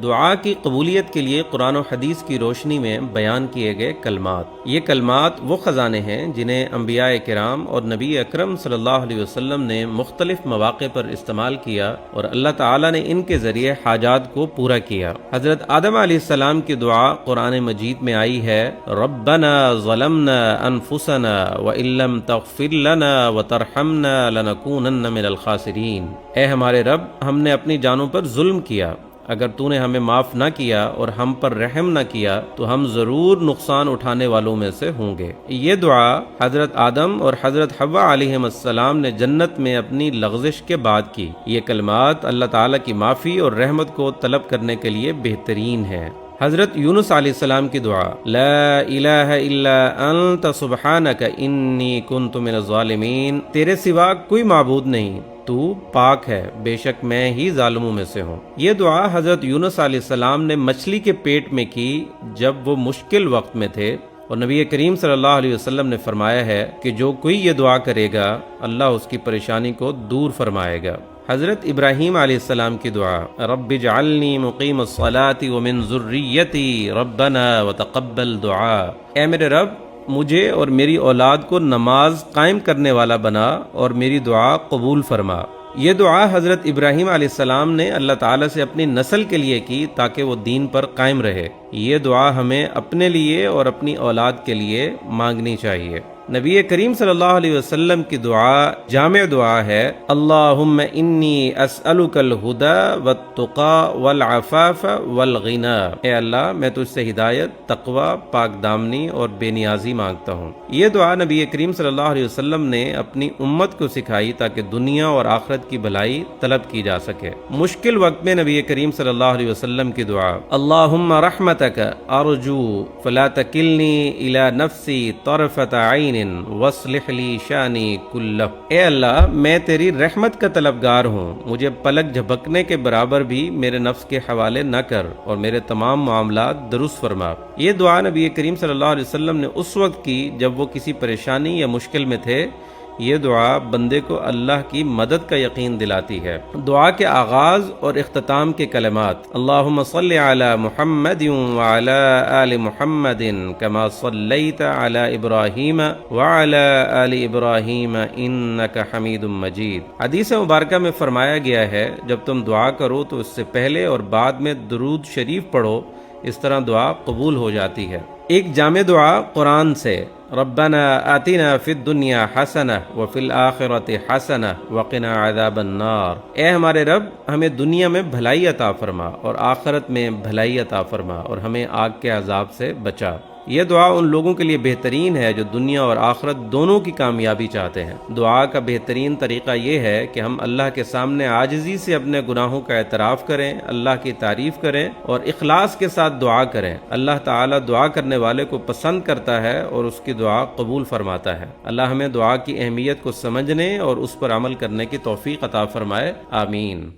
دعا کی قبولیت کے لیے قرآن و حدیث کی روشنی میں بیان کیے گئے کلمات۔ یہ کلمات وہ خزانے ہیں جنہیں انبیاء کرام اور نبی اکرم صلی اللہ علیہ وسلم نے مختلف مواقع پر استعمال کیا اور اللہ تعالیٰ نے ان کے ذریعے حاجات کو پورا کیا۔ حضرت آدم علیہ السلام کی دعا قرآن مجید میں آئی ہے، ربنا ظلمنا انفسنا وان لم تغفر لنا وترحمنا لنکونن من الخاسرین۔ اے ہمارے رب، ہم نے اپنی جانوں پر ظلم کیا، اگر تو نے ہمیں معاف نہ کیا اور ہم پر رحم نہ کیا تو ہم ضرور نقصان اٹھانے والوں میں سے ہوں گے۔ یہ دعا حضرت آدم اور حضرت حوا علیہم السلام نے جنت میں اپنی لغزش کے بعد کی۔ یہ کلمات اللہ تعالیٰ کی معافی اور رحمت کو طلب کرنے کے لیے بہترین ہیں۔ حضرت یونس علیہ السلام کی دعا، لا الہ الا انت سبحانک انی کنت من الظالمین، تیرے سوا کوئی معبود نہیں، تو پاک ہے، بے شک میں ہی ظالموں میں سے ہوں۔ یہ دعا حضرت یونس علیہ السلام نے مچھلی کے پیٹ میں کی جب وہ مشکل وقت میں تھے، اور نبی کریم صلی اللہ علیہ وسلم نے فرمایا ہے کہ جو کوئی یہ دعا کرے گا اللہ اس کی پریشانی کو دور فرمائے گا۔ حضرت ابراہیم علیہ السلام کی دعا، رب اجعلنی مقیم الصلاۃ ومن ذریتی ربنا وتقبل دعا، اے میرے رب مجھے اور میری اولاد کو نماز قائم کرنے والا بنا اور میری دعا قبول فرما۔ یہ دعا حضرت ابراہیم علیہ السلام نے اللہ تعالیٰ سے اپنی نسل کے لیے کی تاکہ وہ دین پر قائم رہے۔ یہ دعا ہمیں اپنے لیے اور اپنی اولاد کے لیے مانگنی چاہیے۔ نبی کریم صلی اللہ علیہ وسلم کی دعا جامع دعا ہے، اللہم انی اسألک الہدی والتقی والعفاف والغنی، اے اللہ میں تجھ سے ہدایت، تقوی، پاک دامنی اور بے نیازی مانگتا ہوں۔ یہ دعا نبی کریم صلی اللہ علیہ وسلم نے اپنی امت کو سکھائی تاکہ دنیا اور آخرت کی بھلائی طلب کی جا سکے۔ مشکل وقت میں نبی کریم صلی اللہ علیہ وسلم کی دعا، اللہم رحمتک ارجو فلا تکلنی الی نفسی طرفۃ عین واصلح لی شانی کلہ، اے اللہ میں تیری رحمت کا طلبگار ہوں، مجھے پلک جھپکنے کے برابر بھی میرے نفس کے حوالے نہ کر اور میرے تمام معاملات درست فرما۔ یہ دعا نبی کریم صلی اللہ علیہ وسلم نے اس وقت کی جب وہ کسی پریشانی یا مشکل میں تھے۔ یہ دعا بندے کو اللہ کی مدد کا یقین دلاتی ہے۔ دعا کے آغاز اور اختتام کے کلمات، اللہم صل علی محمد وعلی آل محمد کما صلیت علی ابراہیم وعلی آل ابراہیم انک حمید مجید۔ حدیث مبارکہ میں فرمایا گیا ہے جب تم دعا کرو تو اس سے پہلے اور بعد میں درود شریف پڑھو، اس طرح دعا قبول ہو جاتی ہے۔ ایک جامع دعا قرآن سے، ربنا آتنا فی الدنیا حسنہ وفی الآخرۃ حسنہ وقنا عذاب النار، اے ہمارے رب ہمیں دنیا میں بھلائی عطا فرما اور آخرت میں بھلائی عطا فرما اور ہمیں آگ کے عذاب سے بچا۔ یہ دعا ان لوگوں کے لیے بہترین ہے جو دنیا اور آخرت دونوں کی کامیابی چاہتے ہیں۔ دعا کا بہترین طریقہ یہ ہے کہ ہم اللہ کے سامنے عاجزی سے اپنے گناہوں کا اعتراف کریں، اللہ کی تعریف کریں اور اخلاص کے ساتھ دعا کریں۔ اللہ تعالیٰ دعا کرنے والے کو پسند کرتا ہے اور اس کی دعا قبول فرماتا ہے۔ اللہ ہمیں دعا کی اہمیت کو سمجھنے اور اس پر عمل کرنے کی توفیق عطا فرمائے، آمین۔